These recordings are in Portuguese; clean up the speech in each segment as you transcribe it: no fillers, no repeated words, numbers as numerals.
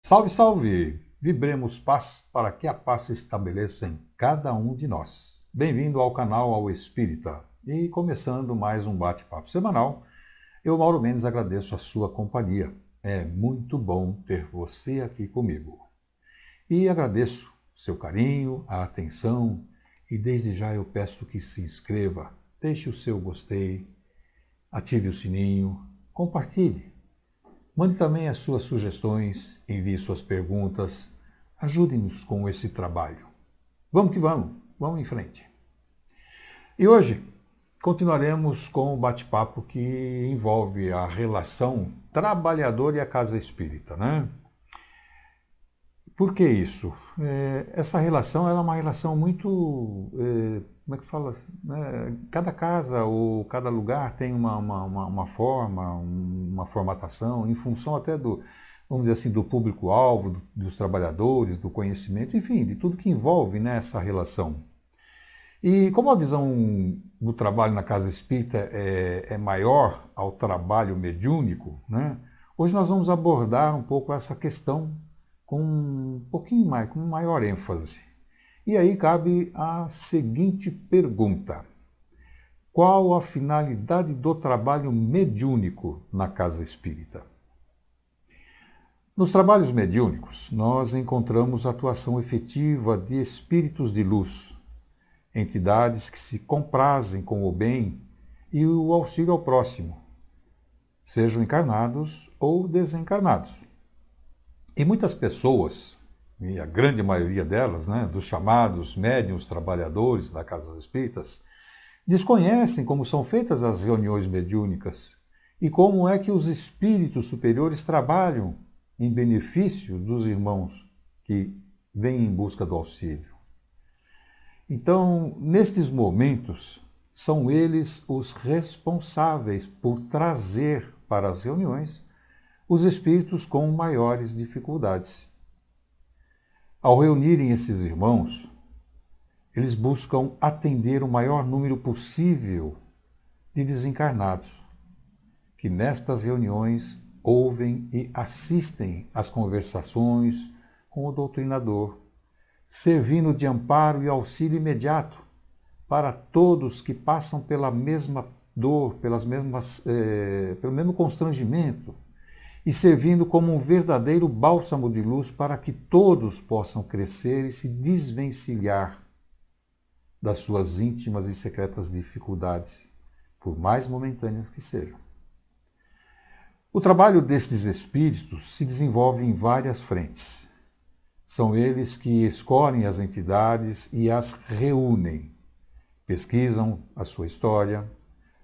Salve, salve! Vibremos paz para que a paz se estabeleça em cada um de nós. Bem-vindo ao canal Ao Espírita. E começando mais um bate-papo semanal, eu, Mauro Mendes, agradeço a sua companhia. É muito bom ter você aqui comigo. E agradeço seu carinho, a atenção e desde já eu peço que se inscreva, deixe o seu gostei, ative o sininho, compartilhe. Mande também as suas sugestões, envie suas perguntas, ajude-nos com esse trabalho. Vamos que vamos em frente. E hoje continuaremos com o bate-papo que envolve a relação trabalhador e a casa espírita, né? Por que isso? Essa relação ela é uma relação muito, como é que fala? Cada casa ou cada lugar tem uma forma, uma formatação, em função até do, vamos dizer assim, do público-alvo, dos trabalhadores, do conhecimento, enfim, de tudo que envolve nessa relação. E como a visão do trabalho na casa espírita é maior ao trabalho mediúnico, né? Hoje nós vamos abordar um pouco essa questão com um pouquinho mais, com maior ênfase. E aí cabe a seguinte pergunta: qual a finalidade do trabalho mediúnico na casa espírita? Nos trabalhos mediúnicos, nós encontramos a atuação efetiva de espíritos de luz, entidades que se comprazem com o bem e o auxílio ao próximo, sejam encarnados ou desencarnados. E muitas pessoas, e a grande maioria delas, né, dos chamados médiuns trabalhadores das casas espíritas, desconhecem como são feitas as reuniões mediúnicas e como é que os espíritos superiores trabalham em benefício dos irmãos que vêm em busca do auxílio. Então, nestes momentos, são eles os responsáveis por trazer para as reuniões os espíritos com maiores dificuldades. Ao reunirem esses irmãos, eles buscam atender o maior número possível de desencarnados, que nestas reuniões ouvem e assistem às conversações com o doutrinador, servindo de amparo e auxílio imediato para todos que passam pela mesma dor, pelo mesmo constrangimento, e servindo como um verdadeiro bálsamo de luz para que todos possam crescer e se desvencilhar das suas íntimas e secretas dificuldades, por mais momentâneas que sejam. O trabalho destes espíritos se desenvolve em várias frentes. São eles que escolhem as entidades e as reúnem, pesquisam a sua história,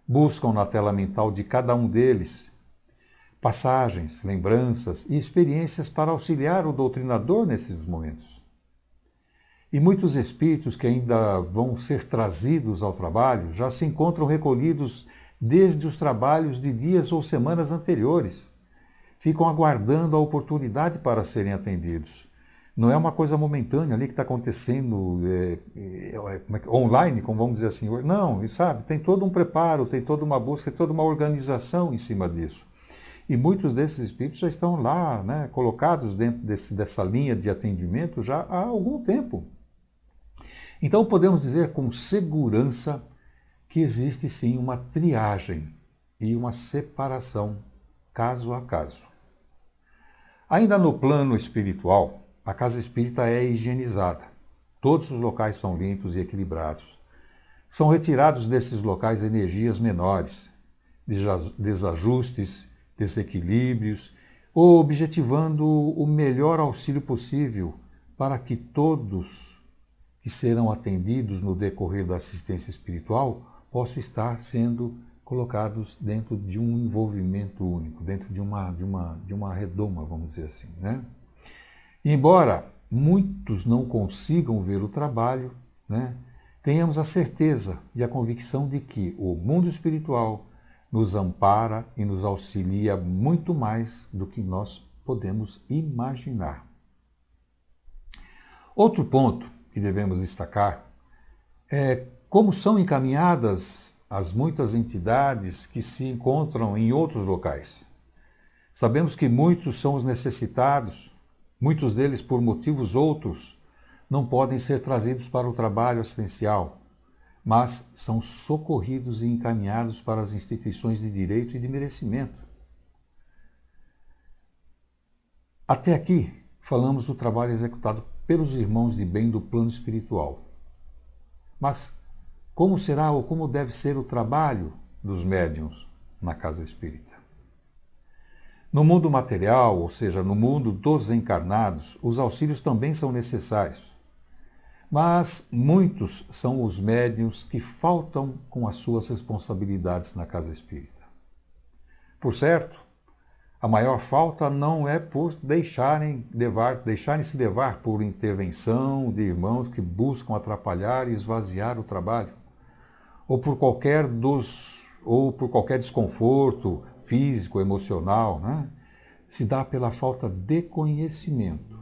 buscam na tela mental de cada um deles passagens, lembranças e experiências para auxiliar o doutrinador nesses momentos. E muitos espíritos que ainda vão ser trazidos ao trabalho já se encontram recolhidos desde os trabalhos de dias ou semanas anteriores. Ficam aguardando a oportunidade para serem atendidos. Não é uma coisa momentânea ali que está acontecendo online, como vamos dizer assim. Não, sabe, tem todo um preparo, tem toda uma busca, tem toda uma organização em cima disso. E muitos desses espíritos já estão lá, né, colocados dentro dessa linha de atendimento já há algum tempo. Então podemos dizer com segurança que existe sim uma triagem e uma separação caso a caso. Ainda no plano espiritual, a casa espírita é higienizada. Todos os locais são limpos e equilibrados. São retirados desses locais energias menores, desajustes, desequilíbrios, objetivando o melhor auxílio possível para que todos que serão atendidos no decorrer da assistência espiritual possam estar sendo colocados dentro de um envolvimento único, dentro de uma redoma, vamos dizer assim, né? E embora muitos não consigam ver o trabalho, né, tenhamos a certeza e a convicção de que o mundo espiritual nos ampara e nos auxilia muito mais do que nós podemos imaginar. Outro ponto que devemos destacar é como são encaminhadas as muitas entidades que se encontram em outros locais. Sabemos que muitos são os necessitados Muitos deles, por motivos outros, não podem ser trazidos para o trabalho assistencial, mas são socorridos e encaminhados para as instituições de direito e de merecimento. Até aqui, falamos do trabalho executado pelos irmãos de bem do plano espiritual. Mas como será ou como deve ser o trabalho dos médiuns na casa espírita? No mundo material, ou seja, no mundo dos encarnados, os auxílios também são necessários. Mas muitos são os médiuns que faltam com as suas responsabilidades na casa espírita. Por certo, a maior falta não é por deixarem-se levar por intervenção de irmãos que buscam atrapalhar e esvaziar o trabalho, ou por qualquer desconforto físico, emocional, né? Se dá pela falta de conhecimento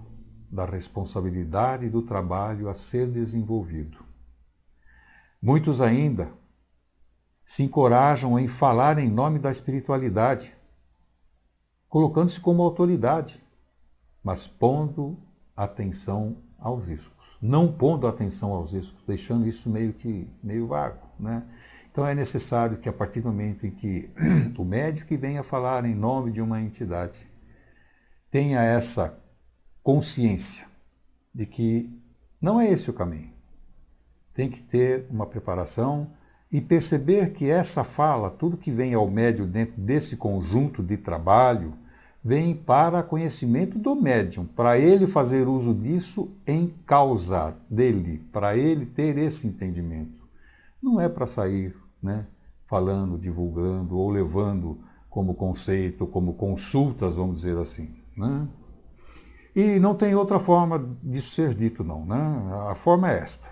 da responsabilidade do trabalho a ser desenvolvido. Muitos ainda se encorajam em falar em nome da espiritualidade, colocando-se como autoridade, mas pondo atenção aos riscos. Não pondo atenção aos riscos, deixando isso meio vago, né? Então é necessário que a partir do momento em que o médium que venha falar em nome de uma entidade tenha essa consciência de que não é esse o caminho. Tem que ter uma preparação e perceber que essa fala, tudo que vem ao médium dentro desse conjunto de trabalho, vem para conhecimento do médium, para ele fazer uso disso em causa dele, para ele ter esse entendimento. Não é para sair, né, falando, divulgando ou levando como conceito, como consultas, vamos dizer assim, né? E não tem outra forma disso ser dito, não, né? A forma é esta.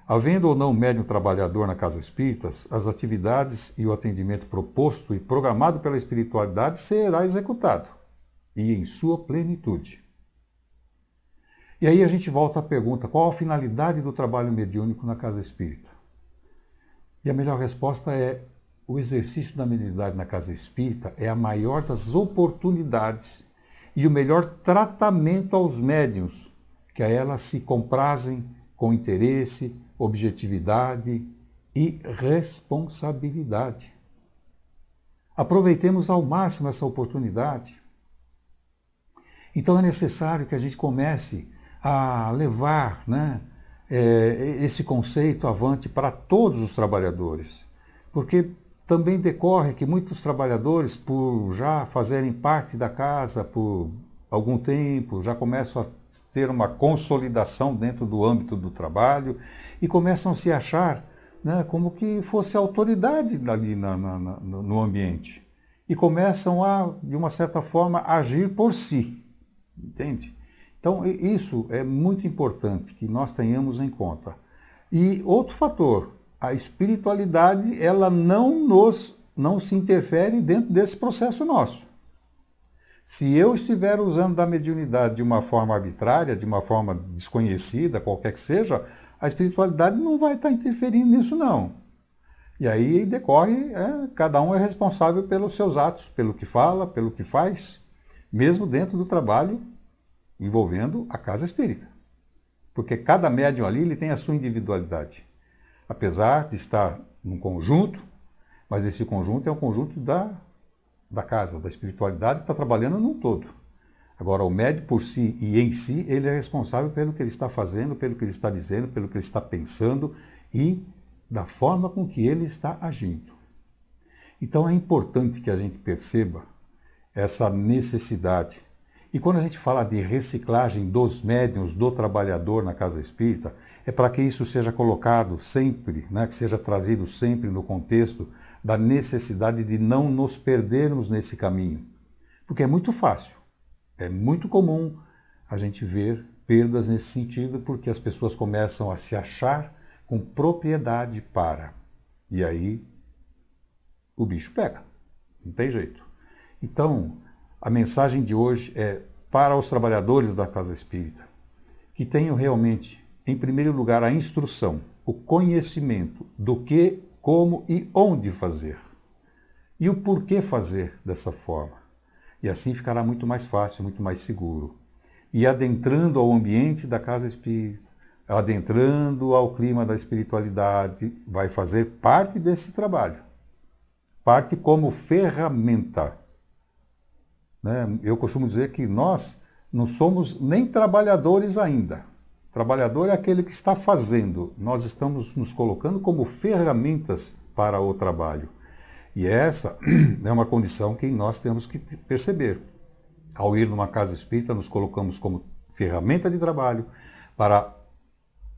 Havendo ou não médium trabalhador na casa espírita, as atividades e o atendimento proposto e programado pela espiritualidade será executado, e em sua plenitude. E aí a gente volta à pergunta, qual a finalidade do trabalho mediúnico na casa espírita? E a melhor resposta é, o exercício da mediunidade na casa espírita é a maior das oportunidades e o melhor tratamento aos médiuns, que a elas se comprazem com interesse, objetividade e responsabilidade. Aproveitemos ao máximo essa oportunidade. Então é necessário que a gente comece a levar, né, esse conceito avante para todos os trabalhadores, porque também decorre que muitos trabalhadores, por já fazerem parte da casa por algum tempo, já começam a ter uma consolidação dentro do âmbito do trabalho e começam a se achar, né, como que fosse autoridade ali no ambiente. E começam a, de uma certa forma, agir por si. Entende? Então, isso é muito importante que nós tenhamos em conta. E outro fator, a espiritualidade, ela não se interfere dentro desse processo nosso. Se eu estiver usando da mediunidade de uma forma arbitrária, de uma forma desconhecida, qualquer que seja, a espiritualidade não vai estar interferindo nisso, não. E aí decorre, cada um é responsável pelos seus atos, pelo que fala, pelo que faz, mesmo dentro do trabalho envolvendo a casa espírita. Porque cada médium ali ele tem a sua individualidade. Apesar de estar num conjunto, mas esse conjunto é um conjunto da casa, da espiritualidade que está trabalhando num todo. Agora, o médium por si e em si, ele é responsável pelo que ele está fazendo, pelo que ele está dizendo, pelo que ele está pensando e da forma com que ele está agindo. Então é importante que a gente perceba essa necessidade. E quando a gente fala de reciclagem dos médiuns, do trabalhador na casa espírita, é para que isso seja colocado sempre, né, que seja trazido sempre no contexto da necessidade de não nos perdermos nesse caminho. Porque é muito fácil, é muito comum a gente ver perdas nesse sentido, porque as pessoas começam a se achar com propriedade para. E aí o bicho pega, não tem jeito. Então, a mensagem de hoje é para os trabalhadores da casa espírita, que tenham realmente, em primeiro lugar, a instrução, o conhecimento do que, como e onde fazer. E o porquê fazer dessa forma. E assim ficará muito mais fácil, muito mais seguro. e adentrando ao ambiente da casa espírita, adentrando ao clima da espiritualidade, vai fazer parte desse trabalho, parte como ferramenta. Né? Eu costumo dizer que nós não somos nem trabalhadores ainda. Trabalhador é aquele que está fazendo. Nós estamos nos colocando como ferramentas para o trabalho. E essa é uma condição que nós temos que perceber. Ao ir numa casa espírita, nos colocamos como ferramenta de trabalho para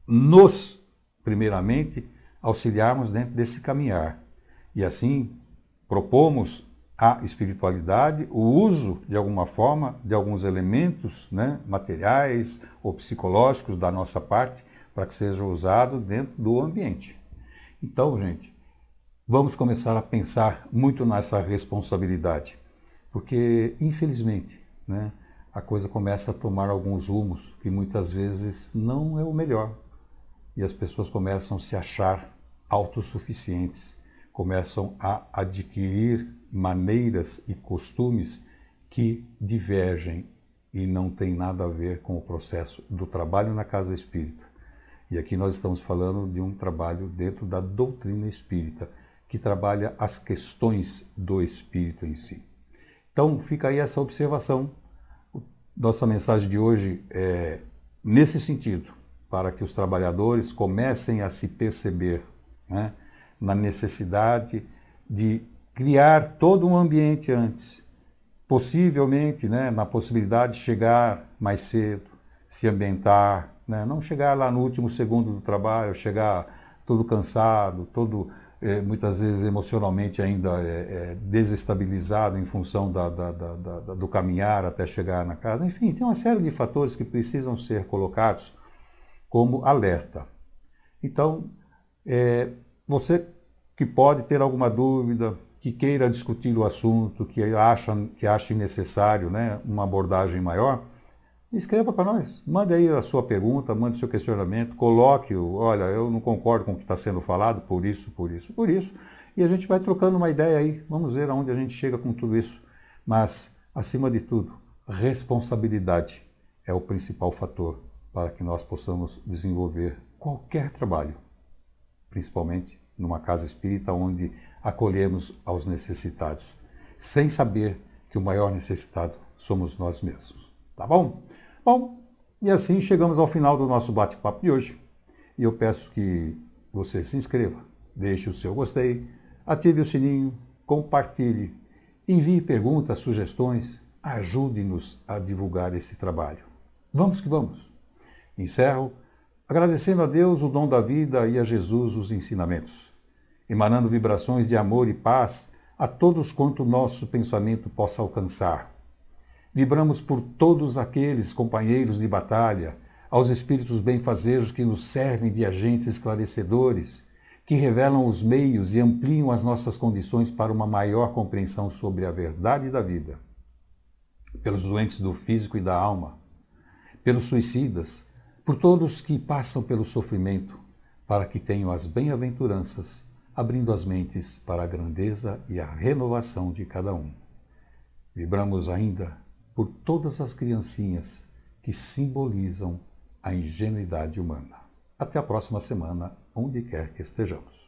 nos, primeiramente, auxiliarmos dentro desse caminhar. E assim, propomos à espiritualidade o uso, de alguma forma, de alguns elementos, né, materiais ou psicológicos da nossa parte, para que sejam usados dentro do ambiente. Então, gente, vamos começar a pensar muito nessa responsabilidade, porque, infelizmente, né, a coisa começa a tomar alguns rumos que muitas vezes não é o melhor. E as pessoas começam a se achar autossuficientes, começam a adquirir maneiras e costumes que divergem e não tem nada a ver com o processo do trabalho na casa espírita. E aqui nós estamos falando de um trabalho dentro da doutrina espírita, que trabalha as questões do espírito em si. Então fica aí essa observação. Nossa mensagem de hoje é nesse sentido, para que os trabalhadores comecem a se perceber, né, na necessidade de criar todo um ambiente antes, possivelmente, né, na possibilidade de chegar mais cedo, se ambientar, né, não chegar lá no último segundo do trabalho, chegar todo cansado, todo muitas vezes emocionalmente ainda desestabilizado em função do caminhar até chegar na casa. Enfim, tem uma série de fatores que precisam ser colocados como alerta. Então, você que pode ter alguma dúvida, que queira discutir o assunto, que ache necessário, né, uma abordagem maior, escreva para nós. Mande aí a sua pergunta, mande o seu questionamento, coloque-o, olha, eu não concordo com o que está sendo falado, por isso, e a gente vai trocando uma ideia aí, vamos ver aonde a gente chega com tudo isso. Mas, acima de tudo, responsabilidade é o principal fator para que nós possamos desenvolver qualquer trabalho, principalmente numa casa espírita onde acolhemos aos necessitados, sem saber que o maior necessitado somos nós mesmos. Tá bom? Bom, e assim chegamos ao final do nosso bate-papo de hoje. E eu peço que você se inscreva, deixe o seu gostei, ative o sininho, compartilhe, envie perguntas, sugestões, ajude-nos a divulgar esse trabalho. Vamos que vamos! Encerro agradecendo a Deus o dom da vida e a Jesus os ensinamentos, emanando vibrações de amor e paz a todos quanto nosso pensamento possa alcançar. Vibramos por todos aqueles companheiros de batalha, aos espíritos benfazejos que nos servem de agentes esclarecedores, que revelam os meios e ampliam as nossas condições para uma maior compreensão sobre a verdade da vida. Pelos doentes do físico e da alma, pelos suicidas, por todos que passam pelo sofrimento, para que tenham as bem-aventuranças, abrindo as mentes para a grandeza e a renovação de cada um. Vibramos ainda por todas as criancinhas que simbolizam a ingenuidade humana. Até a próxima semana, onde quer que estejamos.